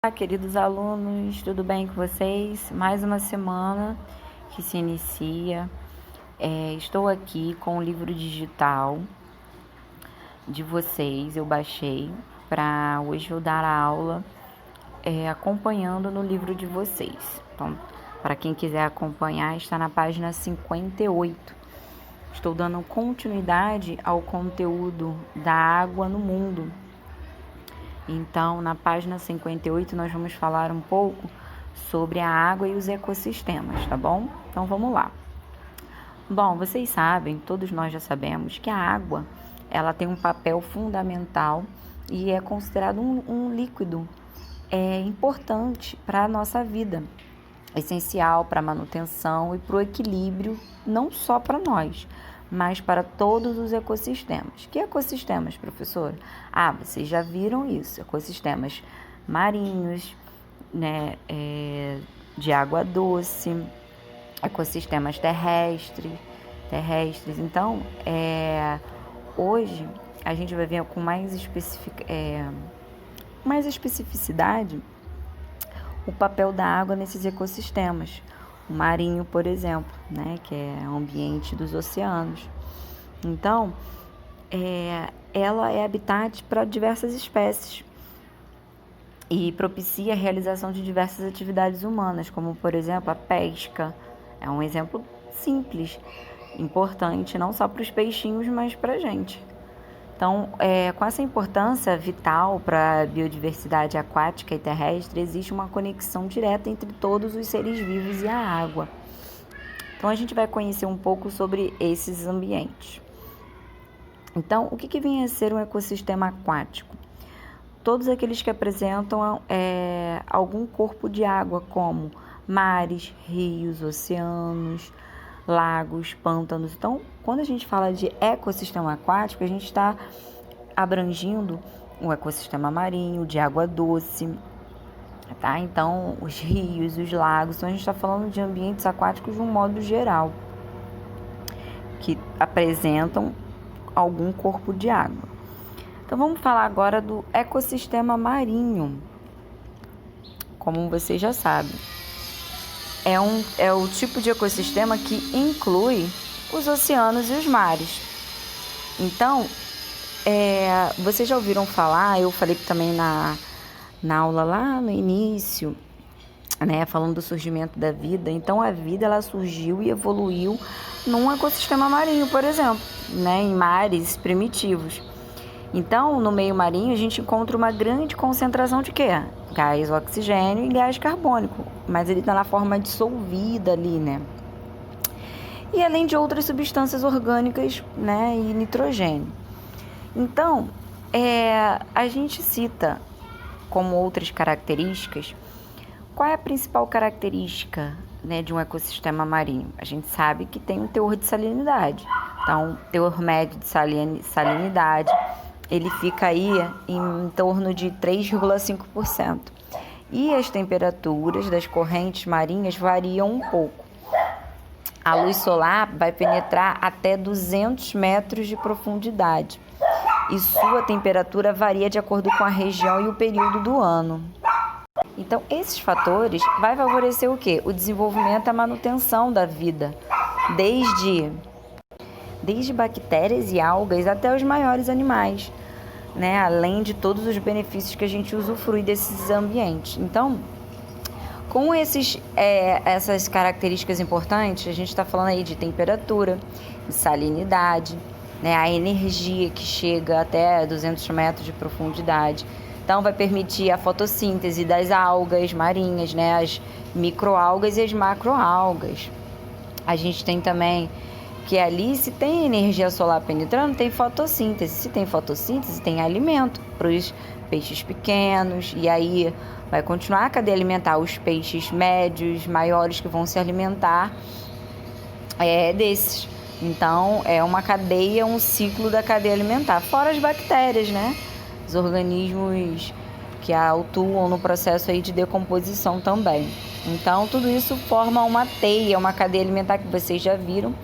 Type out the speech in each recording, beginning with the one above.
Olá, queridos alunos, tudo bem com vocês? Mais uma semana que se inicia. Estou aqui com o livro digital de vocês, eu baixei para hoje eu dar a aula acompanhando no livro de vocês. Então, para quem quiser acompanhar, está na página 58. Estou dando continuidade ao conteúdo da água no mundo. Então, na página 58, nós vamos falar um pouco sobre a água e os ecossistemas, tá bom? Então, vamos lá. Bom, vocês sabem, todos nós já sabemos, que a água, ela tem um papel fundamental e é considerado um líquido importante para a nossa vida, essencial para a manutenção e para o equilíbrio, não só para nós, mas para todos os ecossistemas. Que ecossistemas, professora? Vocês já viram isso, ecossistemas marinhos, né, de água doce, ecossistemas terrestres. Então, hoje a gente vai ver com mais especificidade o papel da água nesses ecossistemas. O marinho, por exemplo, né, que é o ambiente dos oceanos. Então, ela é habitat para diversas espécies e propicia a realização de diversas atividades humanas, como, por exemplo, a pesca. É um exemplo simples, importante, não só para os peixinhos, mas para a gente. Então, com essa importância vital para a biodiversidade aquática e terrestre, existe uma conexão direta entre todos os seres vivos e a água. Então, a gente vai conhecer um pouco sobre esses ambientes. Então, o que vem a ser um ecossistema aquático? Todos aqueles que apresentam algum corpo de água, como mares, rios, oceanos, lagos, pântanos. Então, quando a gente fala de ecossistema aquático, a gente está abrangindo o ecossistema marinho, de água doce, tá? Então, os rios, os lagos. Então, a gente está falando de ambientes aquáticos de um modo geral, que apresentam algum corpo de água. Então, vamos falar agora do ecossistema marinho. Como vocês já sabem, é o tipo de ecossistema que inclui os oceanos e os mares. Então, vocês já ouviram falar, eu falei também na aula lá no início, né, falando do surgimento da vida. Então, a vida ela surgiu e evoluiu num ecossistema marinho, por exemplo, né, em mares primitivos. Então, no meio marinho, a gente encontra uma grande concentração de quê? Gás oxigênio e gás carbônico, mas ele está na forma dissolvida ali, né? E além de outras substâncias orgânicas, né, e nitrogênio. Então, a gente cita como outras características. Qual é a principal característica, né, de um ecossistema marinho? A gente sabe que tem um teor de salinidade. Então, o teor médio de salinidade, ele fica aí em torno de 3,5%. E as temperaturas das correntes marinhas variam um pouco. A luz solar vai penetrar até 200 metros de profundidade. E sua temperatura varia de acordo com a região e o período do ano. Então, esses fatores vai favorecer o quê? O desenvolvimento e a manutenção da vida, desde bactérias e algas até os maiores animais, né? Além de todos os benefícios que a gente usufrui desses ambientes. Então, com essas características importantes, a gente está falando aí de temperatura, de salinidade, né? A energia que chega até 200 metros de profundidade. Então, vai permitir a fotossíntese das algas marinhas, né? As microalgas e as macroalgas. A gente tem também que ali, se tem energia solar penetrando, tem fotossíntese. Se tem fotossíntese, tem alimento para os peixes pequenos. E aí vai continuar a cadeia alimentar os peixes médios, maiores, que vão se alimentar desses. Então, é uma cadeia, um ciclo da cadeia alimentar. Fora as bactérias, né? Os organismos que atuam no processo aí de decomposição também. Então, tudo isso forma uma teia, uma cadeia alimentar que vocês já viram,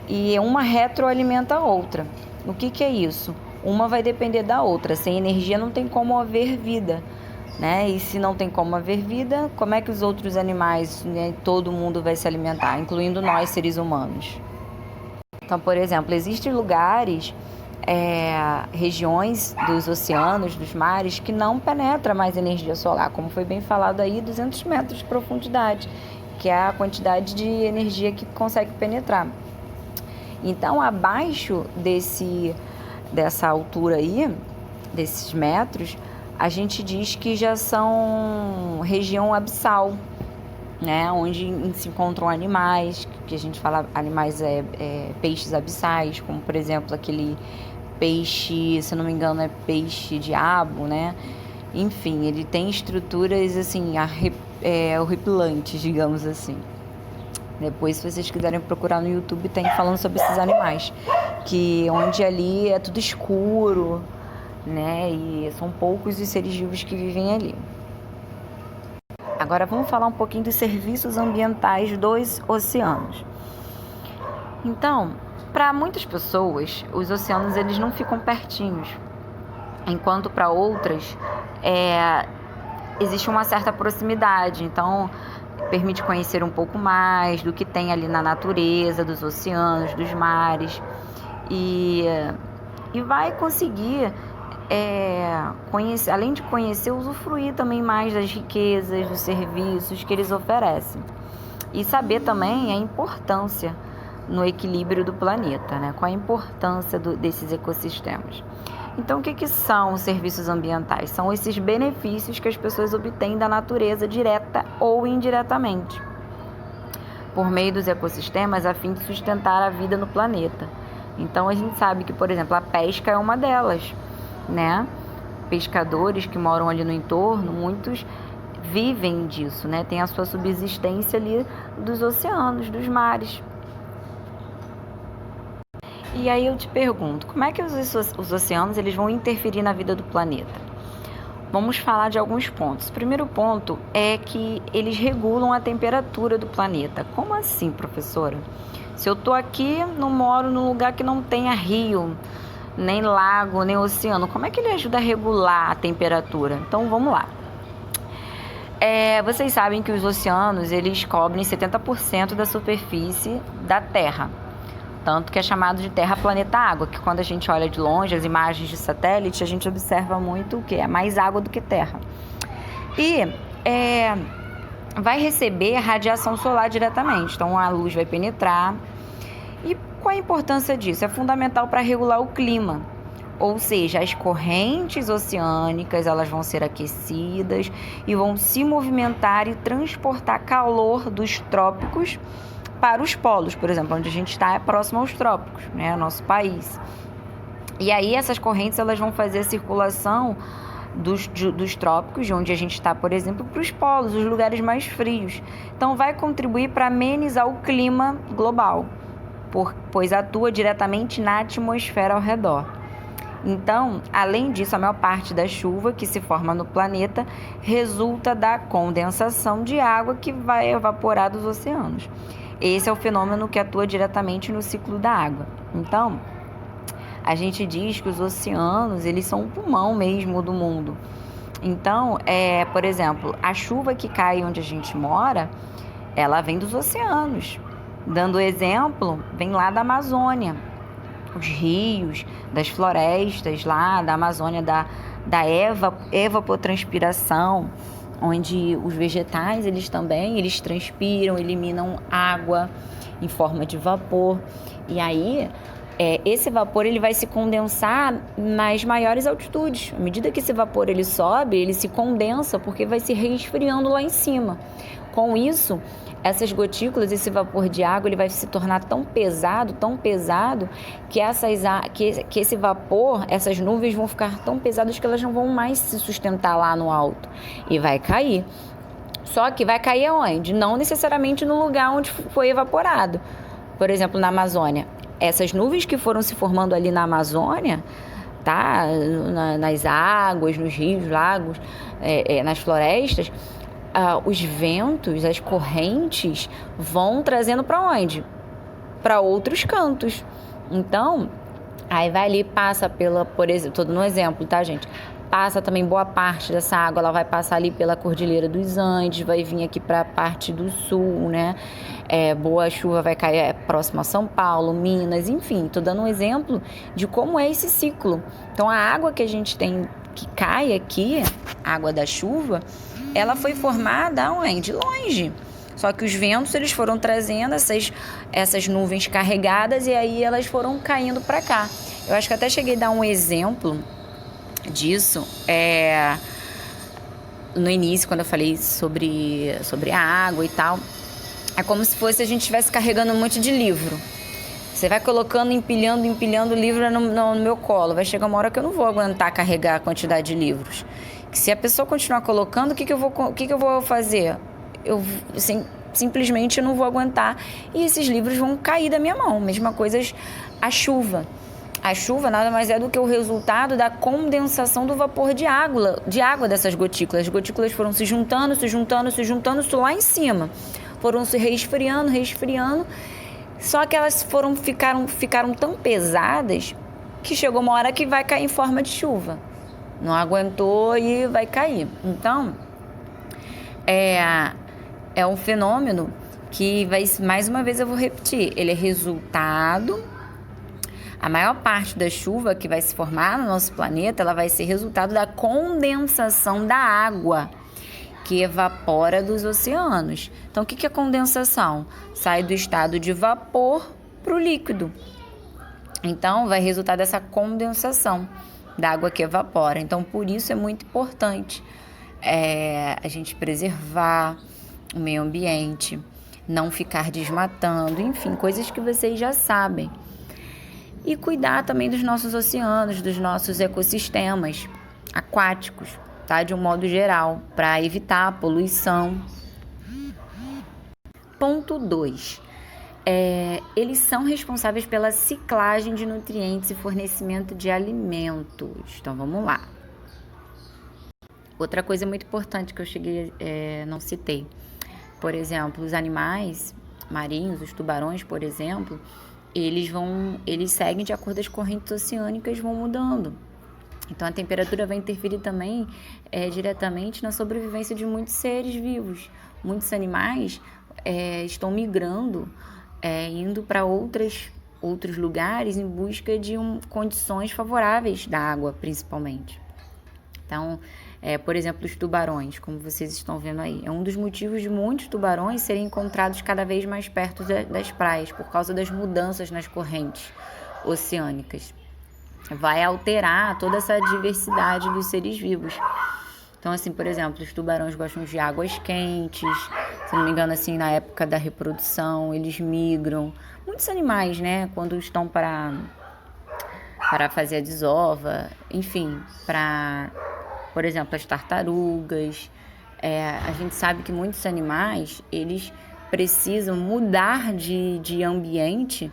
e uma retroalimenta a outra. O que é isso? Uma vai depender da outra. Sem energia não tem como haver vida, né? E se não tem como haver vida, como é que os outros animais, né, todo mundo vai se alimentar, incluindo nós, seres humanos? Então, por exemplo, existem lugares, regiões dos oceanos, dos mares, que não penetra mais energia solar, como foi bem falado aí, 200 metros de profundidade, que é a quantidade de energia que consegue penetrar. Então, abaixo dessa altura aí, desses metros, a gente diz que já são região abissal, né? Onde se encontram animais, que a gente fala animais, peixes abissais, como por exemplo aquele peixe, se não me engano é peixe-diabo, né? Enfim, ele tem estruturas assim, horripilantes, digamos assim. Depois, se vocês quiserem procurar no YouTube, tem falando sobre esses animais, que onde ali é tudo escuro, né? E são poucos os seres vivos que vivem ali. Agora vamos falar um pouquinho dos serviços ambientais dos oceanos. Então, para muitas pessoas, os oceanos eles não ficam pertinhos, enquanto para outras existe uma certa proximidade. Então, permite conhecer um pouco mais do que tem ali na natureza, dos oceanos, dos mares, e vai conseguir conhecer, além de conhecer, usufruir também mais das riquezas, dos serviços que eles oferecem. E saber também a importância no equilíbrio do planeta, né? Qual a importância desses ecossistemas. Então, o que são os serviços ambientais? São esses benefícios que as pessoas obtêm da natureza, direta ou indiretamente, por meio dos ecossistemas, a fim de sustentar a vida no planeta. Então, a gente sabe que, por exemplo, a pesca é uma delas, né? Pescadores que moram ali no entorno, muitos vivem disso, né? Tem a sua subsistência ali dos oceanos, dos mares. E aí eu te pergunto, como é que os oceanos eles vão interferir na vida do planeta? Vamos falar de alguns pontos. O primeiro ponto é que eles regulam a temperatura do planeta. Como assim, professora? Se eu estou aqui, não moro num lugar que não tenha rio, nem lago, nem oceano, como é que ele ajuda a regular a temperatura? Então, vamos lá. Vocês sabem que os oceanos, eles cobrem 70% da superfície da Terra. Tanto que é chamado de Terra, Planeta, Água, que quando a gente olha de longe as imagens de satélite, a gente observa muito o que é mais água do que terra. E vai receber radiação solar diretamente, então a luz vai penetrar. E qual a importância disso? É fundamental para regular o clima, ou seja, as correntes oceânicas elas vão ser aquecidas e vão se movimentar e transportar calor dos trópicos para os polos, por exemplo, onde a gente está é próximo aos trópicos, né, nosso país. E aí essas correntes elas vão fazer a circulação dos trópicos, de onde a gente está, por exemplo, para os polos, os lugares mais frios. Então vai contribuir para amenizar o clima global, pois atua diretamente na atmosfera ao redor. Então, além disso, a maior parte da chuva que se forma no planeta resulta da condensação de água que vai evaporar dos oceanos. Esse é o fenômeno que atua diretamente no ciclo da água. Então, a gente diz que os oceanos, eles são o pulmão mesmo do mundo. Então, por exemplo, a chuva que cai onde a gente mora, ela vem dos oceanos. Dando exemplo, vem lá da Amazônia. Os rios, das florestas lá da Amazônia, da evapotranspiração, onde os vegetais eles transpiram, eliminam água em forma de vapor. E aí, esse vapor ele vai se condensar nas maiores altitudes. À medida que esse vapor ele sobe, ele se condensa porque vai se resfriando lá em cima. Com isso, essas gotículas, esse vapor de água, ele vai se tornar tão pesado, que esse vapor, essas nuvens vão ficar tão pesadas que elas não vão mais se sustentar lá no alto e vai cair. Só que vai cair aonde? Não necessariamente no lugar onde foi evaporado. Por exemplo, na Amazônia. Essas nuvens que foram se formando ali na Amazônia, tá? Nas águas, nos rios, lagos, nas florestas, os ventos, as correntes vão trazendo para onde? Para outros cantos. Então, aí vai ali, passa por exemplo, tô dando um exemplo, tá, gente? passa também boa parte dessa água, ela vai passar ali pela Cordilheira dos Andes, vai vir aqui para a parte do sul, né? Boa chuva vai cair próximo a São Paulo, Minas, enfim, tô dando um exemplo de como é esse ciclo. Então, a água que a gente tem, que cai aqui, a água da chuva, ela foi formada onde? Longe. Só que os ventos, eles foram trazendo essas nuvens carregadas e aí elas foram caindo para cá. Eu acho que até cheguei a dar um exemplo disso no início, quando eu falei sobre a água e tal. É como se fosse a gente estivesse carregando um monte de livro. Você vai colocando, empilhando livro no meu colo. Vai chegar uma hora que eu não vou aguentar carregar a quantidade de livros. Que se a pessoa continuar colocando, o que eu vou fazer? Eu simplesmente não vou aguentar. E esses livros vão cair da minha mão. Mesma coisa a chuva. A chuva nada mais é do que o resultado da condensação do vapor de água dessas gotículas. As gotículas foram se juntando lá em cima. Foram se resfriando. Só que elas ficaram tão pesadas que chegou uma hora que vai cair em forma de chuva. Não aguentou e vai cair. Então, é um fenômeno que mais uma vez eu vou repetir, ele é resultado. A maior parte da chuva que vai se formar no nosso planeta, ela vai ser resultado da condensação da água que evapora dos oceanos. Então, o que é condensação? Sai do estado de vapor para o líquido. Então, vai resultar dessa condensação da água que evapora. Então, por isso é muito importante a gente preservar o meio ambiente, não ficar desmatando, enfim, coisas que vocês já sabem. E cuidar também dos nossos oceanos, dos nossos ecossistemas aquáticos, tá? De um modo geral, para evitar a poluição. Ponto 2. Eles são responsáveis pela ciclagem de nutrientes e fornecimento de alimentos. Então, vamos lá. Outra coisa muito importante que eu não citei. Por exemplo, os animais marinhos, os tubarões, por exemplo, eles seguem de acordo com as correntes oceânicas, vão mudando. Então, a temperatura vai interferir também diretamente na sobrevivência de muitos seres vivos. Muitos animais estão migrando, indo para outros lugares em busca de condições favoráveis da água, principalmente. Então, por exemplo, os tubarões, como vocês estão vendo aí. É um dos motivos de muitos tubarões serem encontrados cada vez mais perto das praias, por causa das mudanças nas correntes oceânicas. Vai alterar toda essa diversidade dos seres vivos. Então, assim, por exemplo, os tubarões gostam de águas quentes. Se não me engano, assim, na época da reprodução, eles migram. Muitos animais, né, quando estão para fazer a desova, enfim, por exemplo, as tartarugas. A gente sabe que muitos animais, eles precisam mudar de ambiente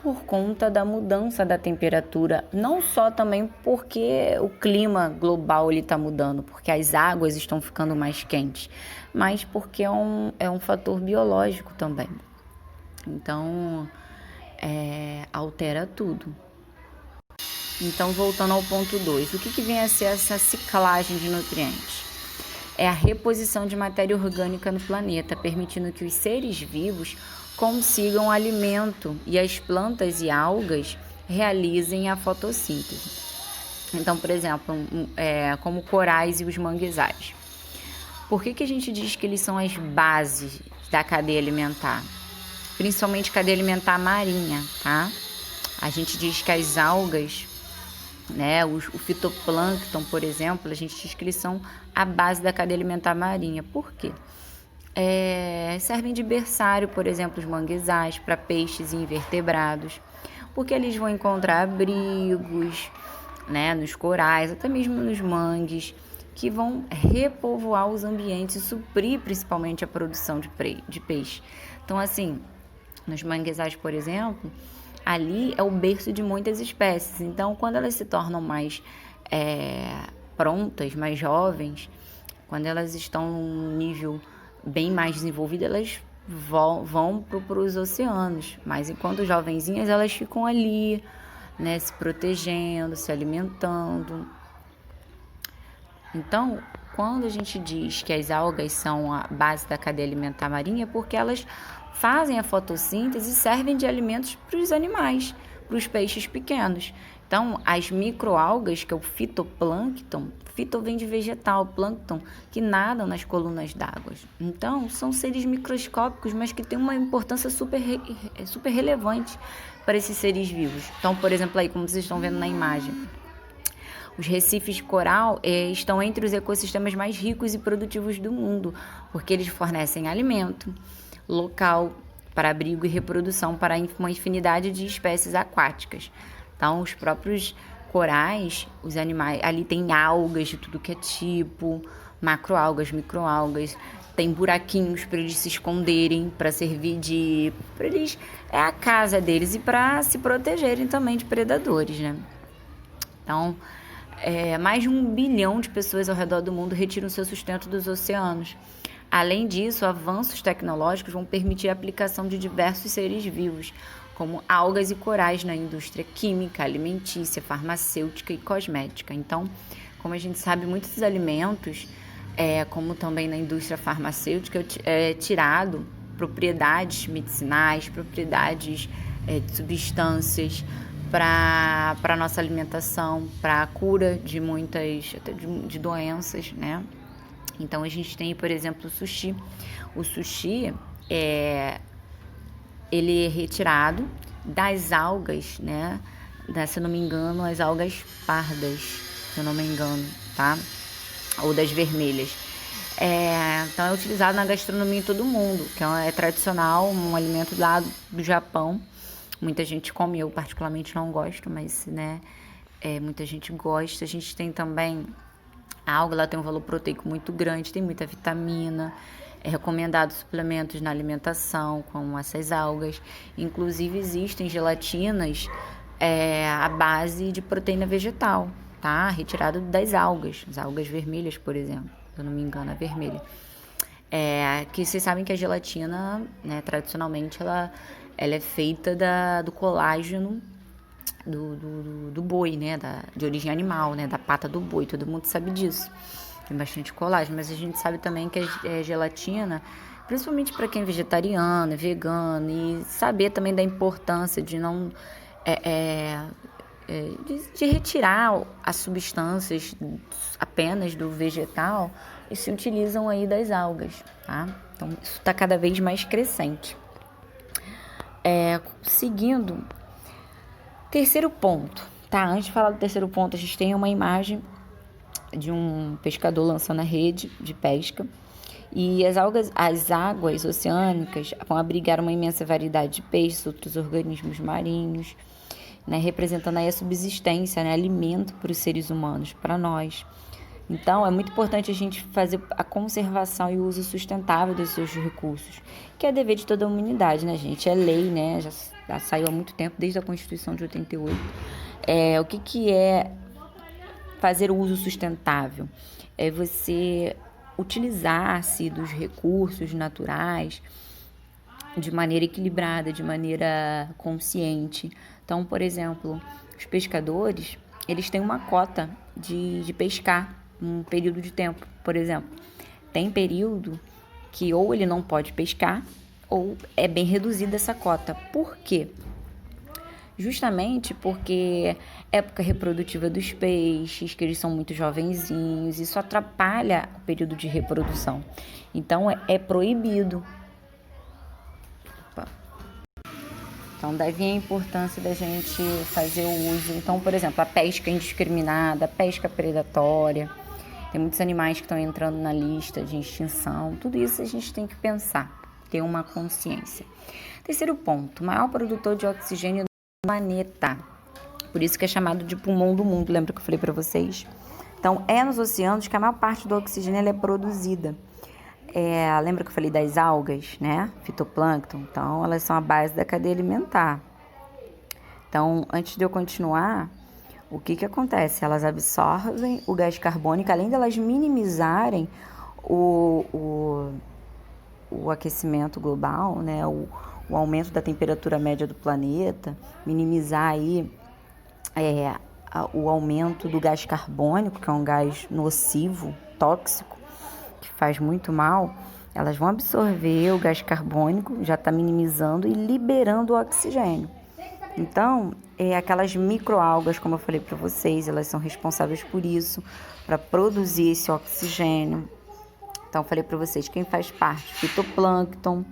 por conta da mudança da temperatura, não só também porque o clima global está mudando, porque as águas estão ficando mais quentes, mas porque é um fator biológico também. Então, altera tudo. Então, voltando ao ponto 2, o que vem a ser essa ciclagem de nutrientes? É a reposição de matéria orgânica no planeta, permitindo que os seres vivos consigam alimento e as plantas e algas realizem a fotossíntese. Então, por exemplo, como corais e os manguezais. Por que a gente diz que eles são as bases da cadeia alimentar? Principalmente cadeia alimentar marinha, tá? A gente diz que as algas, né, o fitoplâncton, por exemplo, a gente diz que eles são a base da cadeia alimentar marinha. Por quê? Servem de berçário, por exemplo, os manguezais, para peixes e invertebrados, porque eles vão encontrar abrigos, né, nos corais, até mesmo nos mangues, que vão repovoar os ambientes e suprir principalmente a produção de peixe. Então, assim, nos manguezais, por exemplo, ali é o berço de muitas espécies. Então, quando elas se tornam mais prontas, mais jovens, quando elas estão num nível bem mais desenvolvido, elas vão para os oceanos. Mas enquanto jovenzinhas, elas ficam ali, né, se protegendo, se alimentando. Então, quando a gente diz que as algas são a base da cadeia alimentar marinha, é porque elas fazem a fotossíntese e servem de alimentos para os animais, para os peixes pequenos. Então, as microalgas, que é o fitoplâncton, fito vem de vegetal, plâncton, que nadam nas colunas d'água. Então, são seres microscópicos, mas que têm uma importância super relevante para esses seres vivos. Então, por exemplo, aí, como vocês estão vendo na imagem, os recifes de coral estão entre os ecossistemas mais ricos e produtivos do mundo, porque eles fornecem alimento, local para abrigo e reprodução para uma infinidade de espécies aquáticas. Então, os próprios corais, os animais, ali tem algas de tudo que é tipo, macroalgas, microalgas, tem buraquinhos para eles se esconderem, para servir de, para eles é a casa deles e para se protegerem também de predadores, né? Então, mais de 1 bilhão de pessoas ao redor do mundo retiram seu sustento dos oceanos. Além disso, avanços tecnológicos vão permitir a aplicação de diversos seres vivos, como algas e corais na indústria química, alimentícia, farmacêutica e cosmética. Então, como a gente sabe, muitos dos alimentos, como também na indústria farmacêutica, é tirado propriedades medicinais, propriedades de substâncias para a nossa alimentação, para a cura de muitas de doenças, né? Então, a gente tem, por exemplo, o sushi. O sushi, ele é retirado das algas, né? Se eu não me engano, as algas pardas, se eu não me engano, tá? Ou das vermelhas. Então, é utilizado na gastronomia em todo mundo, que é tradicional, um alimento lá do Japão. Muita gente come, eu particularmente não gosto, mas, né, muita gente gosta. A gente tem também a alga, ela tem um valor proteico muito grande, tem muita vitamina. É recomendado suplementos na alimentação com essas algas. Inclusive, existem gelatinas à base de proteína vegetal, tá? Retirado das algas, as algas vermelhas, por exemplo, se eu não me engano, a vermelha. Que vocês sabem que a gelatina, né, tradicionalmente, ela é feita do colágeno do boi, né, de origem animal, né, da pata do boi, todo mundo sabe disso. Tem bastante colágeno, mas a gente sabe também que a gelatina, principalmente para quem é vegetariano, é vegano, e saber também da importância de não de retirar as substâncias apenas do vegetal e se utilizam aí das algas, tá? Então, isso está cada vez mais crescente. Seguindo, terceiro ponto, tá? Antes de falar do terceiro ponto, a gente tem uma imagem de um pescador lançando a rede de pesca e as águas oceânicas vão abrigar uma imensa variedade de peixes, outros organismos marinhos, né, representando aí a subsistência, né, alimento para os seres humanos, para nós. Então, é muito importante a gente fazer a conservação e o uso sustentável dos seus recursos, que é dever de toda a humanidade, né, gente? É lei, né? Já saiu há muito tempo, desde a Constituição de 88. O que é fazer o uso sustentável? É você utilizar-se dos recursos naturais de maneira equilibrada, de maneira consciente. Então, por exemplo, os pescadores, eles têm uma cota de pescar um período de tempo, por exemplo. Tem período que ou ele não pode pescar ou é bem reduzida essa cota. Por quê? Justamente porque época reprodutiva dos peixes, que eles são muito jovenzinhos, isso atrapalha o período de reprodução. Então, é proibido. Então, daí vem a importância da gente fazer o uso. Então, por exemplo, a pesca indiscriminada, a pesca predatória. Tem muitos animais que estão entrando na lista de extinção. Tudo isso a gente tem que pensar, ter uma consciência. Terceiro ponto, maior produtor de oxigênio do planeta. Por isso que é chamado de pulmão do mundo, lembra que eu falei para vocês? Então, é nos oceanos que a maior parte do oxigênio é produzida. Lembra que eu falei das algas, né? Fitoplâncton. Então, elas são a base da cadeia alimentar. Então, antes de eu continuar, o que acontece? Elas absorvem o gás carbônico, além de elas minimizarem o aquecimento global, né? O aumento da temperatura média do planeta, minimizar aí o aumento do gás carbônico, que é um gás nocivo, tóxico, que faz muito mal, elas vão absorver o gás carbônico, já está minimizando e liberando o oxigênio. Então, aquelas microalgas, como eu falei para vocês, elas são responsáveis por isso, para produzir esse oxigênio. Então, eu falei para vocês, quem faz parte? Fitoplâncton,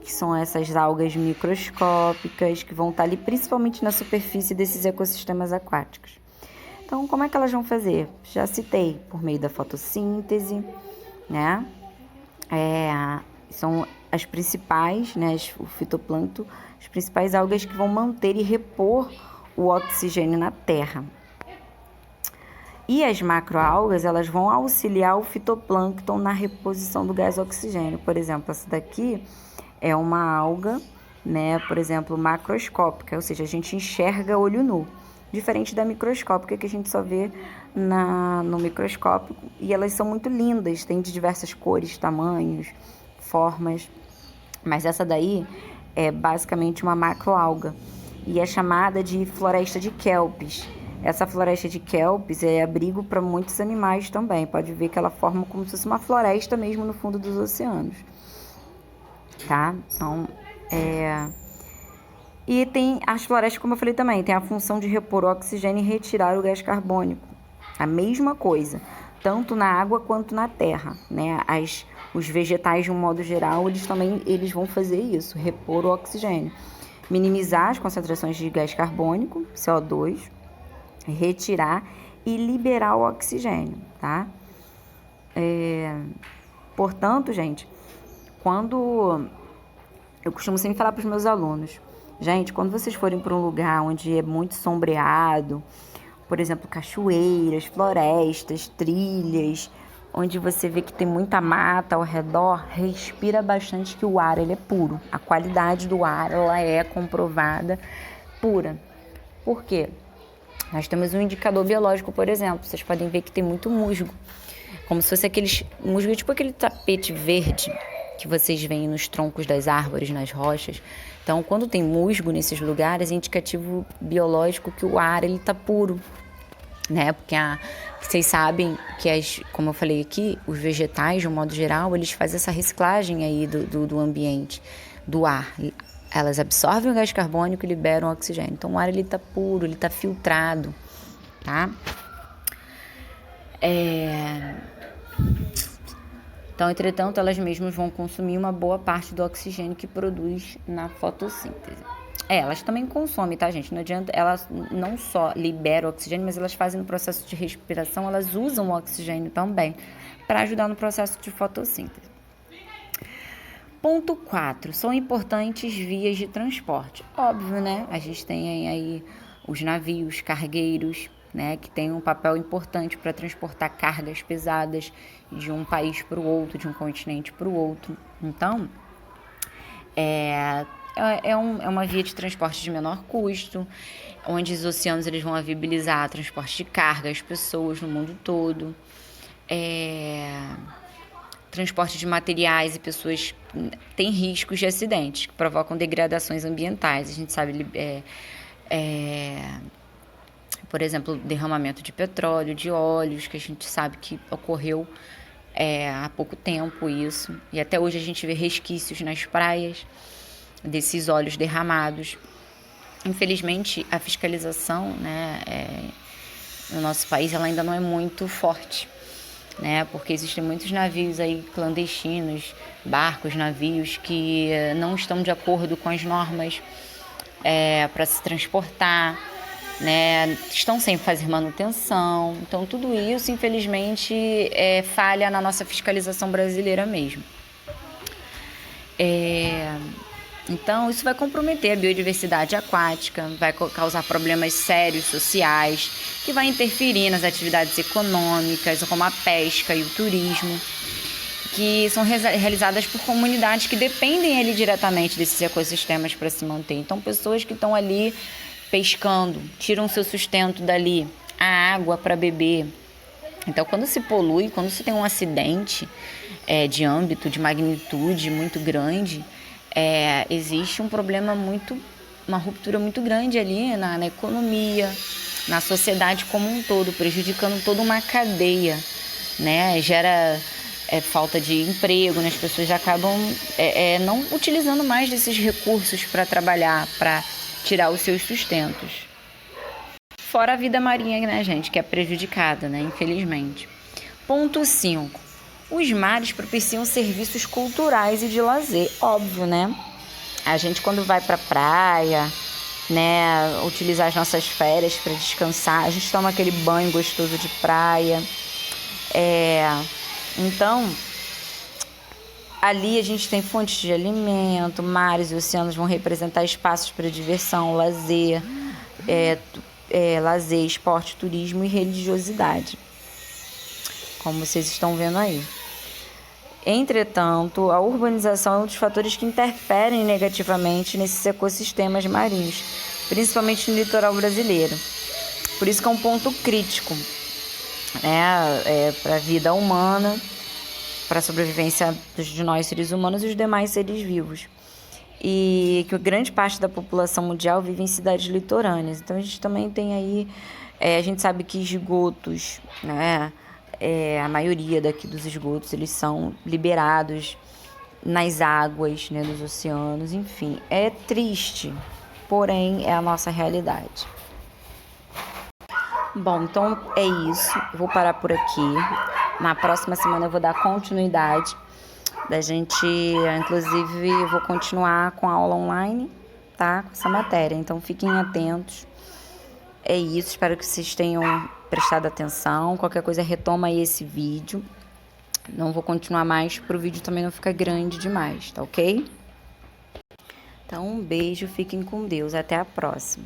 que são essas algas microscópicas, que vão estar ali principalmente na superfície desses ecossistemas aquáticos. Então, como é que elas vão fazer? Já citei, por meio da fotossíntese, né? São as principais, né, o fitoplâncton, as principais algas que vão manter e repor o oxigênio na Terra. E as macroalgas, elas vão auxiliar o fitoplâncton na reposição do gás oxigênio. Por exemplo, essa daqui é uma alga, né, por exemplo, macroscópica, ou seja, a gente enxerga olho nu. Diferente da microscópica, que a gente só vê no microscópio, e elas são muito lindas, tem de diversas cores, tamanhos, formas, mas essa daí é basicamente uma macroalga, e é chamada de floresta de kelpis. Essa floresta de kelpis é abrigo para muitos animais também, pode ver que ela forma como se fosse uma floresta mesmo no fundo dos oceanos, tá? Então, E tem as florestas, como eu falei também, tem a função de repor o oxigênio e retirar o gás carbônico. A mesma coisa, tanto na água quanto na terra, né? Os vegetais, de um modo geral, eles vão fazer isso, repor o oxigênio. Minimizar as concentrações de gás carbônico, CO2, retirar e liberar o oxigênio, tá? Portanto, gente, eu costumo sempre falar para os meus alunos, gente, quando vocês forem para um lugar onde é muito sombreado, por exemplo, cachoeiras, florestas, trilhas, onde você vê que tem muita mata ao redor, respira bastante, que o ar ele é puro. A qualidade do ar ela é comprovada pura. Por quê? Nós temos um indicador biológico, por exemplo, vocês podem ver que tem muito musgo, como se fosse aqueles musgo, tipo aquele tapete verde que vocês veem nos troncos das árvores, nas rochas. Então, quando tem musgo nesses lugares, é indicativo biológico que o ar ele está puro, né? Porque vocês sabem que, como eu falei aqui, os vegetais, de um modo geral, eles fazem essa reciclagem aí do ambiente, do ar. Elas absorvem o gás carbônico e liberam o oxigênio. Então, o ar ele está puro, ele está filtrado, tá? Então, entretanto, elas mesmas vão consumir uma boa parte do oxigênio que produz na fotossíntese. Elas também consomem, tá, gente? Não adianta, elas não só liberam o oxigênio, mas elas fazem no processo de respiração, elas usam o oxigênio também para ajudar no processo de fotossíntese. Ponto 4. São importantes vias de transporte. Óbvio, né? A gente tem aí os navios cargueiros, né, que tem um papel importante para transportar cargas pesadas de um país para o outro, de um continente para o outro. Então, é uma via de transporte de menor custo, onde os oceanos eles vão viabilizar transporte de cargas, pessoas no mundo todo, transporte de materiais e pessoas têm riscos de acidentes que provocam degradações ambientais. A gente sabe, por exemplo, derramamento de petróleo, de óleos, que a gente sabe que ocorreu há pouco tempo isso. E até hoje a gente vê resquícios nas praias desses óleos derramados. Infelizmente, a fiscalização, né, no nosso país ela ainda não é muito forte, né, porque existem muitos navios aí clandestinos, barcos, navios que não estão de acordo com as normas para se transportar, né, estão sem fazer manutenção. Então, tudo isso, infelizmente, falha na nossa fiscalização brasileira mesmo. Então, isso vai comprometer a biodiversidade aquática, vai causar problemas sérios sociais, que vai interferir nas atividades econômicas, como a pesca e o turismo, que são realizadas por comunidades que dependem ali diretamente desses ecossistemas para se manter. Então, pessoas que estão ali pescando, tiram seu sustento dali, a água para beber. Então, quando se polui, quando se tem um acidente de âmbito, de magnitude muito grande, existe um problema uma ruptura muito grande ali na economia, na sociedade como um todo, prejudicando toda uma cadeia, né? Gera falta de emprego, né? As pessoas acabam não utilizando mais desses recursos para trabalhar, para tirar os seus sustentos. Fora a vida marinha, né, gente, que é prejudicada, né, infelizmente. Ponto 5. Os mares propiciam serviços culturais e de lazer, óbvio, né? A gente, quando vai pra praia, né, utilizar as nossas férias para descansar, a gente toma aquele banho gostoso de praia. Então, ali a gente tem fontes de alimento, mares e oceanos vão representar espaços para diversão, lazer, lazer, esporte, turismo e religiosidade, como vocês estão vendo aí. Entretanto, a urbanização é um dos fatores que interferem negativamente nesses ecossistemas marinhos, principalmente no litoral brasileiro. Por isso que é um ponto crítico, né, para a vida humana, para a sobrevivência de nós seres humanos e os demais seres vivos. E que grande parte da população mundial vive em cidades litorâneas. Então a gente também tem aí, a gente sabe que esgotos, né, a maioria daqui dos esgotos, eles são liberados nas águas, né, dos oceanos, enfim. É triste, porém é a nossa realidade. Bom, então é isso. Eu vou parar por aqui. Na próxima semana eu vou dar continuidade da gente, inclusive eu vou continuar com a aula online, tá? Com essa matéria, então fiquem atentos. É isso, espero que vocês tenham prestado atenção. Qualquer coisa retoma aí esse vídeo. Não vou continuar mais para o vídeo também não ficar grande demais, tá ok? Então um beijo, fiquem com Deus, até a próxima.